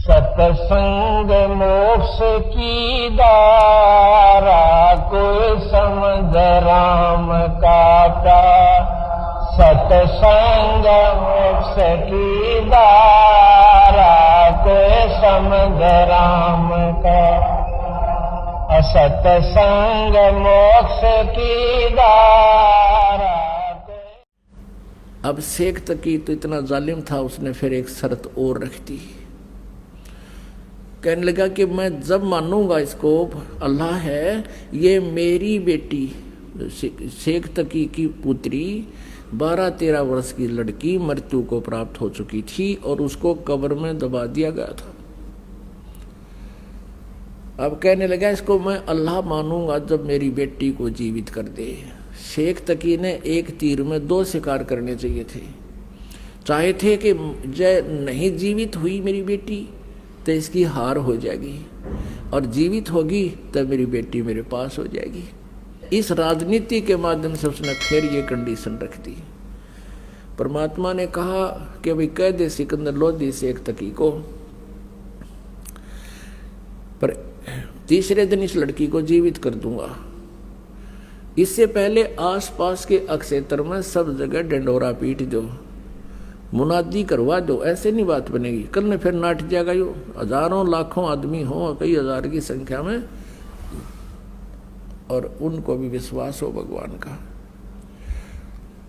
सतसंग मोक्ष की दारा, कोई समझ राम का प्यार। सतसंग मोक्ष की दारा, कोई समझ राम का। सतसंग मोक्ष की दारा। अब शेख तकी तो इतना जालिम था, उसने फिर एक शर्त और रख दी। कहने लगा कि मैं जब मानूंगा इसको अल्लाह है, ये मेरी बेटी शेख तकी की पुत्री 12-13 वर्ष की लड़की मृत्यु को प्राप्त हो चुकी थी और उसको कब्र में दबा दिया गया था। अब कहने लगा इसको मैं अल्लाह मानूंगा जब मेरी बेटी को जीवित कर दे। शेख तकी ने एक तीर में 2 शिकार करने चाहिए थे। चाहे थे कि जय नहीं जीवित हुई मेरी बेटी तो इसकी हार हो जाएगी, और जीवित होगी तो मेरी बेटी मेरे पास हो जाएगी। इस राजनीति के माध्यम से उसने फिर ये कंडीशन रख दी। परमात्मा ने कहा कि भाई कह दे सिकंदर लोधी शेख तकी को, पर तीसरे दिन इस लड़की को जीवित कर दूंगा। इससे पहले आसपास के अक्षेत्र में सब जगह डंडोरा पीट दो, मुनादी करवा दो। ऐसे नहीं बात बनेगी, कल ने फिर नाट जाएगा। यो हजारों लाखों आदमी हो, कई हजार की संख्या में, और उनको भी विश्वास हो भगवान का।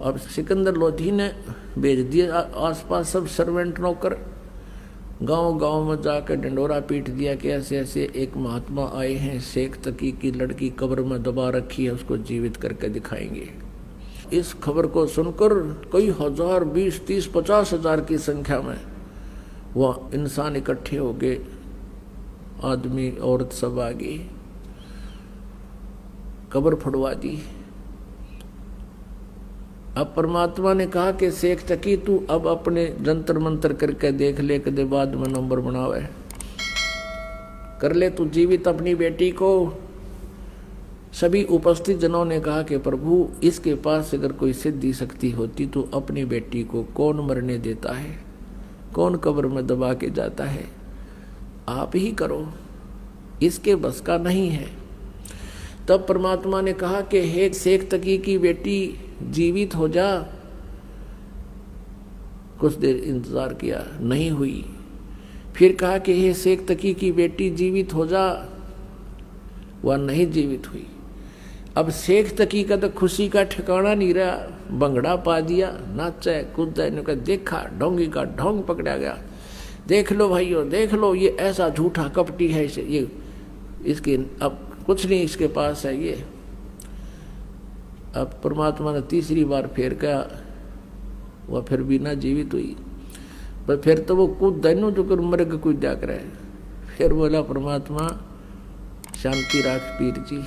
अब सिकंदर लोधी ने भेज दिया आसपास सब सर्वेंट नौकर, गांव-गांव में जाकर डंडोरा पीट दिया कि ऐसे ऐसे एक महात्मा आए हैं, शेख तकी की लड़की कब्र में दबा रखी है, उसको जीवित करके दिखाएंगे। इस खबर को सुनकर कई हजार, 20, 30, 50 हजार की संख्या में वह इंसान इकट्ठे हो गए, आदमी औरत सब आ गई, कब्र फुड़वा दी। अब परमात्मा ने कहा कि शेख तकी तू अब अपने जंतर मंतर करके देख ले, कदे बाद में नंबर बनावे, कर ले तू जीवित अपनी बेटी को। सभी उपस्थित जनों ने कहा कि प्रभु इसके पास अगर कोई सिद्धि शक्ति होती तो अपनी बेटी को कौन मरने देता है, कौन कब्र में दबा के जाता है, आप ही करो, इसके बस का नहीं है। तब परमात्मा ने कहा कि हे शेख तकी की बेटी जीवित हो जा। कुछ देर इंतजार किया, नहीं हुई। फिर कहा कि हे शेख तकी की बेटी जीवित हो जा, वह नहीं जीवित हुई। अब शेख तकी का तो खुशी का ठिकाना नहीं रहा, बंगड़ा पा दिया, नाचा कूदा, ने देखा ढोंगी का ढोंग पकड़ा गया। देख लो भाइयों, देख लो, ये ऐसा झूठा कपटी है, ये इसके अब कुछ नहीं इसके पास है ये। अब परमात्मा ने तीसरी बार फिर कहा, वह फिर भी ना जीवित हुई। पर फिर तो वो कूद दैनो जो कर मर्ग कूद जा कर। फिर बोला परमात्मा शांति राख पीर जी।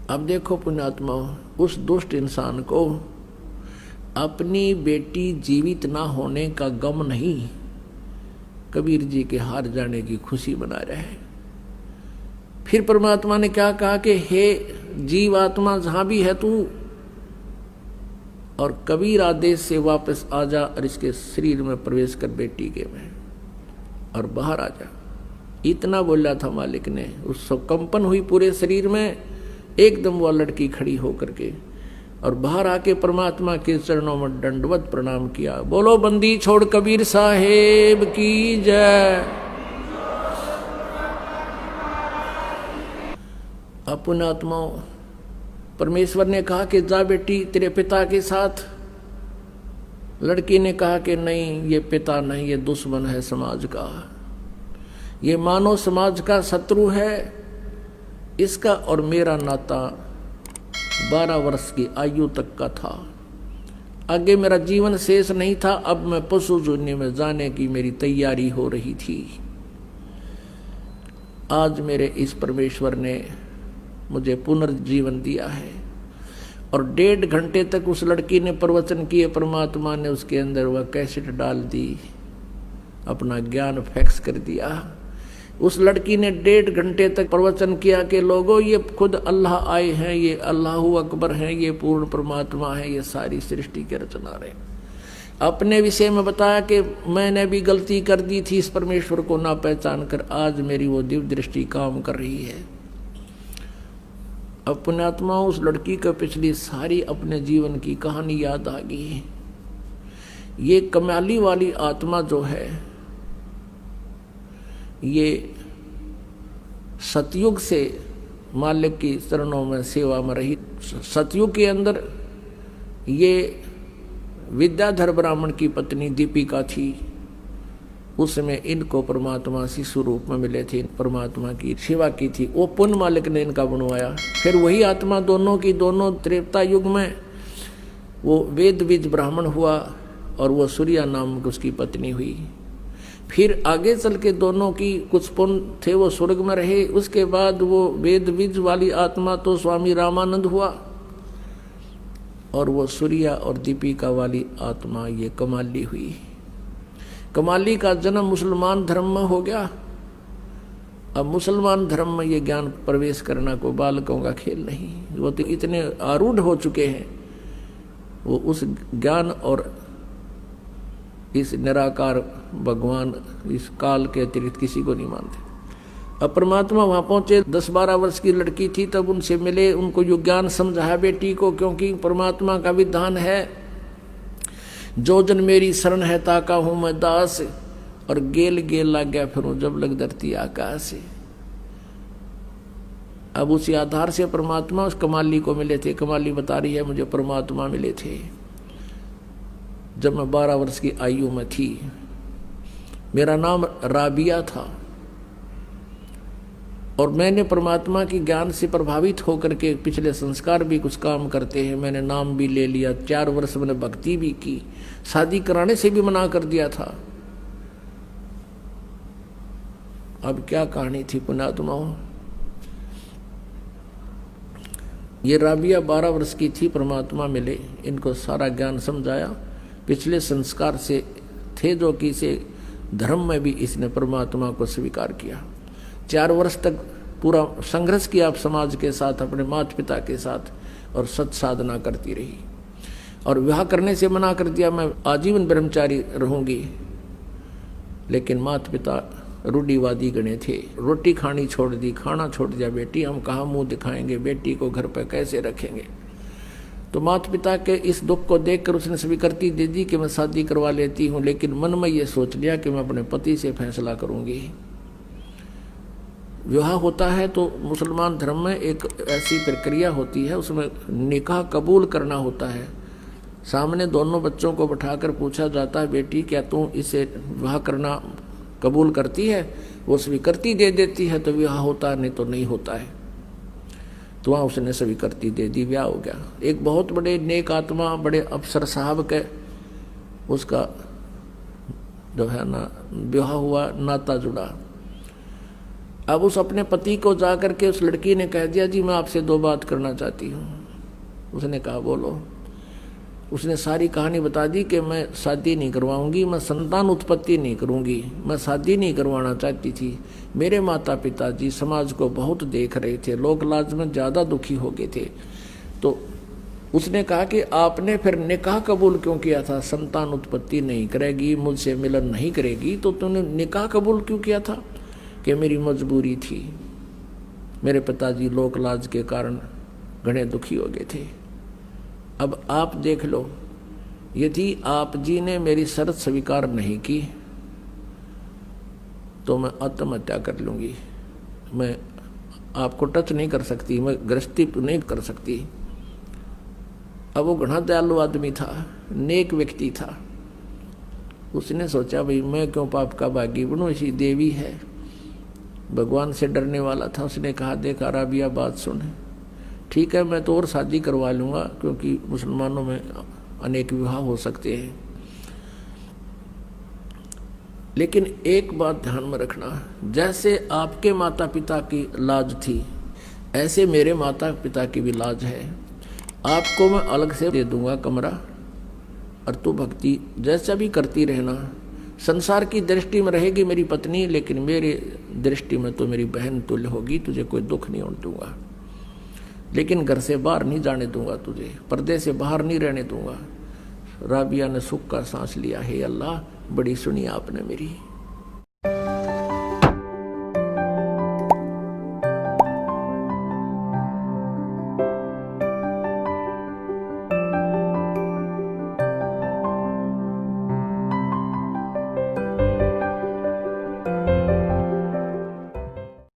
अब देखो पुण्यात्मा, उस दुष्ट इंसान को अपनी बेटी जीवित ना होने का गम नहीं, कबीर जी के हार जाने की खुशी बना रहे हैं। फिर परमात्मा ने क्या कहा कि हे जीवात्मा जहां भी है तू, और कबीर आदेश से वापस आ जा और इसके शरीर में प्रवेश कर बेटी के में, और बाहर आ जा। इतना बोला था मालिक ने। उस कंपन हुई पूरे शरीर में, एकदम वह लड़की खड़ी होकर के और बाहर आके परमात्मा के चरणों में दंडवत प्रणाम किया। बोलो बंदी छोड़ कबीर साहेब की जय। पुण्यात्माओं, परमेश्वर ने कहा कि जा बेटी तेरे पिता के साथ। लड़की ने कहा कि नहीं, ये पिता नहीं, ये दुश्मन है समाज का, ये मानव समाज का शत्रु है। इसका और मेरा नाता 12 वर्ष की आयु तक का था, आगे मेरा जीवन शेष नहीं था। अब मैं पशु जोनी में जाने की मेरी तैयारी हो रही थी। आज मेरे इस परमेश्वर ने मुझे पुनर्जीवन दिया है, और 1.5 घंटे तक उस लड़की ने प्रवचन किए। परमात्मा ने उसके अंदर वह कैसेट डाल दी, अपना ज्ञान फैक्स कर दिया। उस लड़की ने 1.5 घंटे तक प्रवचन किया कि लोगों ये खुद अल्लाह आए हैं, ये अल्लाह अकबर हैं, ये पूर्ण परमात्मा है, ये सारी सृष्टि के रचना रहे। अपने विषय में बताया कि मैंने भी गलती कर दी थी, इस परमेश्वर को ना पहचान कर। आज मेरी वो दिव्य दृष्टि काम कर रही है। अपने आत्मा उस लड़की को पिछली सारी अपने जीवन की कहानी याद आ गई। ये कमाली वाली आत्मा जो है, ये सतयुग से मालिक की चरणों में सेवा में रही। सतयुग के अंदर ये विद्याधर ब्राह्मण की पत्नी दीपिका थी। उसमें इनको परमात्मा शिशु रूप में मिले थे, परमात्मा की सेवा की थी। वो पुण्य मालिक ने इनका बनवाया। फिर वही आत्मा दोनों की दोनों त्रेता युग में वो वेद बीज ब्राह्मण हुआ और वो सूर्या नाम की उसकी पत्नी हुई। फिर आगे चल के दोनों की कुछ पुण्य थे, वो स्वर्ग में रहे। उसके बाद वो वेद बीज वाली आत्मा तो स्वामी रामानंद हुआ और वो सूर्या और दीपिका वाली आत्मा ये कमाली हुई। कमाली का जन्म मुसलमान धर्म में हो गया। अब मुसलमान धर्म में ये ज्ञान प्रवेश करना कोई बालकों का खेल नहीं। वो तो इतने आरूढ़ हो चुके हैं, वो उस ज्ञान और इस निराकार भगवान, इस काल के अतिरिक्त किसी को नहीं मानते। अब परमात्मा वहां पहुंचे। 10-12 वर्ष की लड़की थी, तब उनसे मिले, उनको जो ज्ञान समझाया बेटी को, क्योंकि परमात्मा का विधान है, जो जन मेरी शरण है ताका हूं मैं दास, और गेल गेल लग गया फिर जब लग धरती आकाश। अब उसी आधार से परमात्मा उस कमाली को मिले थे। कमाली बता रही है, मुझे परमात्मा मिले थे जब मैं 12 वर्ष की आयु में थी। मेरा नाम राबिया था और मैंने परमात्मा की ज्ञान से प्रभावित होकर के पिछले संस्कार भी कुछ काम करते हैं। मैंने नाम भी ले लिया, 4 वर्ष मैंने भक्ति भी की, शादी कराने से भी मना कर दिया था। अब क्या कहानी थी पुण्यात्माओं। ये राबिया 12 वर्ष की थी, परमात्मा मिले, इनको सारा ज्ञान समझाया। पिछले संस्कार से थे जो कि इसे धर्म में भी इसने परमात्मा को स्वीकार किया। 4 वर्ष तक पूरा संघर्ष किया समाज के साथ, अपने माता पिता के साथ, और सत साधना करती रही। और विवाह करने से मना कर दिया, मैं आजीवन ब्रह्मचारी रहूंगी। लेकिन माता पिता रूढ़िवादी गणे थे, रोटी खानी छोड़ दी, खाना छोड़ दिया। बेटी हम कहाँ मुंह दिखाएंगे, बेटी को घर पर कैसे रखेंगे। तो माता पिता के इस दुख को देखकर उसने स्वीकृति दे दी कि मैं शादी करवा लेती हूँ। लेकिन मन में ये सोच लिया कि मैं अपने पति से फैसला करूंगी। विवाह होता है तो मुसलमान धर्म में एक ऐसी प्रक्रिया होती है, उसमें निकाह कबूल करना होता है। सामने दोनों बच्चों को बिठाकर पूछा जाता है, बेटी क्या तू इसे विवाह करना कबूल करती है? वो स्वीकृति दे देती है तो विवाह होता है, नहीं तो नहीं होता है। तो वहाँ उसने स्वीकृति दे दी, विवाह हो गया। एक बहुत बड़े नेक आत्मा, बड़े अफसर साहब के उसका जो है ना विवाह हुआ, नाता जुड़ा। अब उस अपने पति को जाकर के उस लड़की ने कह दिया, जी मैं आपसे 2 बात करना चाहती हूँ। उसने कहा बोलो। उसने सारी कहानी बता दी कि मैं शादी नहीं करवाऊंगी, मैं संतान उत्पत्ति नहीं करूंगी, मैं शादी नहीं करवाना चाहती थी। मेरे माता पिता जी समाज को बहुत देख रहे थे, लोक लाज में ज़्यादा दुखी हो गए थे। तो उसने कहा कि आपने फिर निकाह कबूल क्यों किया था? संतान उत्पत्ति नहीं करेगी, मुझसे मिलन नहीं करेगी, तो तूने निकाह कबूल क्यों किया था? कि मेरी मजबूरी थी, मेरे पिताजी लोक लाज के कारण घने दुखी हो गए थे। अब आप देख लो, यदि आप जी ने मेरी शर्त स्वीकार नहीं की तो मैं आत्महत्या कर लूंगी। मैं आपको टच नहीं कर सकती, मैं गृहस्थी नहीं कर सकती। अब वो घना दयालु आदमी था, नेक व्यक्ति था। उसने सोचा भाई मैं क्यों पाप का भागी बनूं, ऐसी देवी है, भगवान से डरने वाला था। उसने कहा देखा राबिया बात सुन, ठीक है मैं तो और शादी करवा लूँगा, क्योंकि मुसलमानों में अनेक विवाह हो सकते हैं। लेकिन एक बात ध्यान में रखना, जैसे आपके माता पिता की लाज थी, ऐसे मेरे माता पिता की भी लाज है। आपको मैं अलग से दे दूंगा कमरा, और तू भक्ति जैसा भी करती रहना। संसार की दृष्टि में रहेगी मेरी पत्नी, लेकिन मेरी दृष्टि में तो मेरी बहन तुल्य होगी। तुझे कोई दुख नहीं होने दूंगा, लेकिन घर से बाहर नहीं जाने दूंगा, तुझे पर्दे से बाहर नहीं रहने दूंगा। राबिया ने सुख का सांस लिया, हे अल्लाह बड़ी सुनी आपने मेरी।